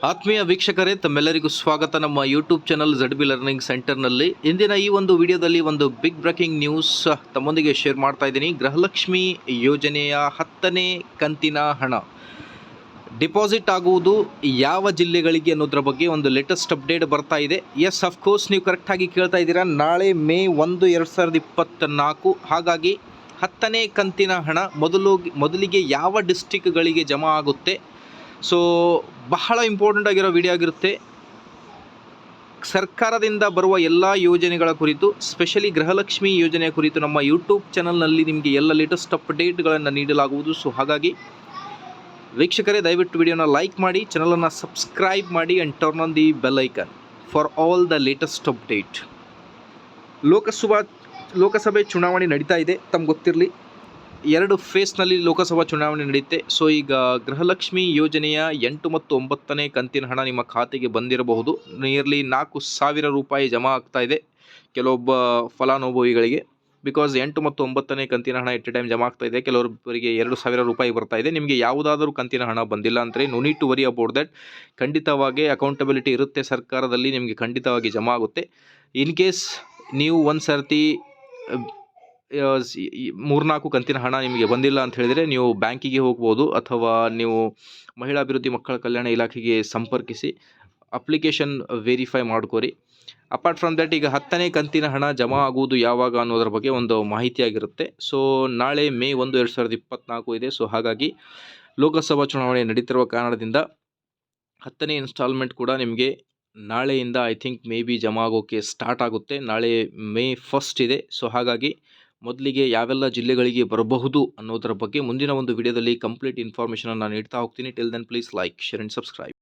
ಆತ್ಮೀಯ ವೀಕ್ಷಕರೇ, ತಮ್ಮೆಲ್ಲರಿಗೂ ಸ್ವಾಗತ ನಮ್ಮ ಯೂಟ್ಯೂಬ್ ಚಾನಲ್ ZB ಲರ್ನಿಂಗ್ ಸೆಂಟರ್ನಲ್ಲಿ. ಇಂದಿನ ಈ ಒಂದು ವಿಡಿಯೋದಲ್ಲಿ ಒಂದು ಬಿಗ್ ಬ್ರೇಕಿಂಗ್ ನ್ಯೂಸ್ ತಮ್ಮೊಂದಿಗೆ ಶೇರ್ ಮಾಡ್ತಾ ಇದ್ದೀನಿ. ಗೃಹಲಕ್ಷ್ಮಿ ಯೋಜನೆಯ 10ನೇ ಕಂತಿನ ಹಣ ಡಿಪಾಸಿಟ್ ಆಗುವುದು ಯಾವ ಜಿಲ್ಲೆಗಳಿಗೆ ಅನ್ನೋದ್ರ ಬಗ್ಗೆ ಒಂದು ಲೇಟೆಸ್ಟ್ ಅಪ್ಡೇಟ್ ಬರ್ತಾ ಇದೆ. ಎಸ್, ಅಫ್ಕೋರ್ಸ್ ನೀವು ಕರೆಕ್ಟಾಗಿ ಕೇಳ್ತಾ ಇದ್ದೀರಾ. ನಾಳೆ ಮೇ 1, 2024. ಹಾಗಾಗಿ 10ನೇ ಕಂತಿನ ಹಣ ಮೊದಲಿಗೆ ಯಾವ ಡಿಸ್ಟಿಕ್ಗಳಿಗೆ ಜಮಾ ಆಗುತ್ತೆ. ಸೊ ಬಹಳ ಇಂಪಾರ್ಟೆಂಟ್ ಆಗಿರೋ ವಿಡಿಯೋ ಆಗಿರುತ್ತೆ. ಸರ್ಕಾರದಿಂದ ಬರುವ ಎಲ್ಲ ಯೋಜನೆಗಳ ಕುರಿತು, ಸ್ಪೆಷಲಿ ಗೃಹಲಕ್ಷ್ಮಿ ಯೋಜನೆಯ ಕುರಿತು ನಮ್ಮ ಯೂಟ್ಯೂಬ್ ಚಾನಲ್ನಲ್ಲಿ ನಿಮಗೆ ಎಲ್ಲ ಲೇಟೆಸ್ಟ್ ಅಪ್ಡೇಟ್ಗಳನ್ನು ನೀಡಲಾಗುವುದು. ಸೊ ಹಾಗಾಗಿ ವೀಕ್ಷಕರೇ, ದಯವಿಟ್ಟು ವಿಡಿಯೋನ ಲೈಕ್ ಮಾಡಿ, ಚಾನಲನ್ನು ಸಬ್ಸ್ಕ್ರೈಬ್ ಮಾಡಿ and turn on the bell icon for all the latest update. ಲೋಕಸಭೆ ಚುನಾವಣೆ ನಡೀತಾ ಇದೆ, ತಮ್ಗೆ ಗೊತ್ತಿರಲಿ. 2 ಫೇಸ್ನಲ್ಲಿ ಲೋಕಸಭಾ ಚುನಾವಣೆ ನಡೆಯುತ್ತೆ. ಸೊ ಈಗ ಗೃಹಲಕ್ಷ್ಮಿ ಯೋಜನೆಯ 8 ಮತ್ತು 9ನೇ ಕಂತಿನ ಹಣ ನಿಮ್ಮ ಖಾತೆಗೆ ಬಂದಿರಬಹುದು. ನಿಯರ್ಲಿ 4,000 ರೂಪಾಯಿ ಜಮಾ ಆಗ್ತಾ ಇದೆ ಕೆಲವೊಬ್ಬ ಫಲಾನುಭವಿಗಳಿಗೆ. ಬಿಕಾಸ್ 8 ಮತ್ತು 9ನೇ ಕಂತಿನ ಹಣ ಎಟ್ ಎ ಟೈಮ್ ಜಮಾ ಆಗ್ತಾ ಇದೆ. ಕೆಲವೊಬ್ಬರಿಗೆ 2,000 ರೂಪಾಯಿ ಬರ್ತಾ ಇದೆ. ನಿಮಗೆ ಯಾವುದಾದ್ರೂ ಕಂತಿನ ಹಣ ಬಂದಿಲ್ಲ ಅಂದರೆ no need to worry about that. ಖಂಡಿತವಾಗಿ ಅಕೌಂಟಬಿಲಿಟಿ ಇರುತ್ತೆ ಸರ್ಕಾರದಲ್ಲಿ, ನಿಮಗೆ ಖಂಡಿತವಾಗಿ ಜಮಾ ಆಗುತ್ತೆ. ಇನ್ ಕೇಸ್ ನೀವು ಒಂದು ಸರ್ತಿ 3-4 ಕಂತಿನ ಹಣ ನಿಮಗೆ ಬಂದಿಲ್ಲ ಅಂತ ಹೇಳಿದರೆ ನೀವು ಬ್ಯಾಂಕಿಗೆ ಹೋಗ್ಬೋದು, ಅಥವಾ ನೀವು ಮಹಿಳಾ ಅಭಿವೃದ್ಧಿ ಮಕ್ಕಳ ಕಲ್ಯಾಣ ಇಲಾಖೆಗೆ ಸಂಪರ್ಕಿಸಿ ಅಪ್ಲಿಕೇಶನ್ ವೆರಿಫೈ ಮಾಡ್ಕೋರಿ. ಅಪಾರ್ಟ್ ಫ್ರಮ್ ದ್ಯಾಟ್, ಈಗ 10ನೇ ಕಂತಿನ ಹಣ ಜಮಾ ಆಗುವುದು ಯಾವಾಗ ಅನ್ನೋದ್ರ ಬಗ್ಗೆ ಒಂದು ಮಾಹಿತಿಯಾಗಿರುತ್ತೆ. ಸೊ ನಾಳೆ ಮೇ 1, 2024 ಇದೆ. ಸೊ ಹಾಗಾಗಿ ಲೋಕಸಭಾ ಚುನಾವಣೆ ನಡೀತಿರುವ ಕಾರಣದಿಂದ 10ನೇ ಇನ್ಸ್ಟಾಲ್ಮೆಂಟ್ ಕೂಡ ನಿಮಗೆ ನಾಳೆಯಿಂದ ಐ ಥಿಂಕ್ ಮೇ ಬಿ ಜಮಾ ಆಗೋಕ್ಕೆ ಸ್ಟಾರ್ಟ್ ಆಗುತ್ತೆ. ನಾಳೆ ಮೇ 1 ಇದೆ. ಸೊ ಹಾಗಾಗಿ ಮೊದಲಿಗೆ ಯಾವೆಲ್ಲ ಜಿಲ್ಲೆಗಳಿಗೆ ಬರಬಹುದು ಅನ್ನೋದರ ಬಗ್ಗೆ ಮುಂದಿನ ಒಂದು ವಿಡಿಯೋದಲ್ಲಿ ಕಂಪ್ಲೀಟ್ ಇನ್ಫಾರ್ಮೇಷನನ್ನು ನೀಡ್ತಾ ಹೋಗ್ತೀನಿ. Till then please like, share and subscribe.